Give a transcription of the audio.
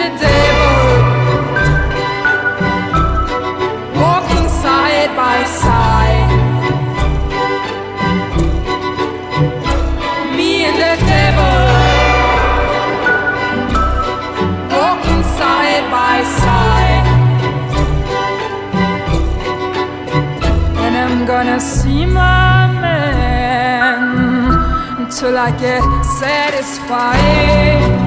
the devil, walking side by side. Me and the devil, walking side by side. And I'm gonna see my man until I get satisfied.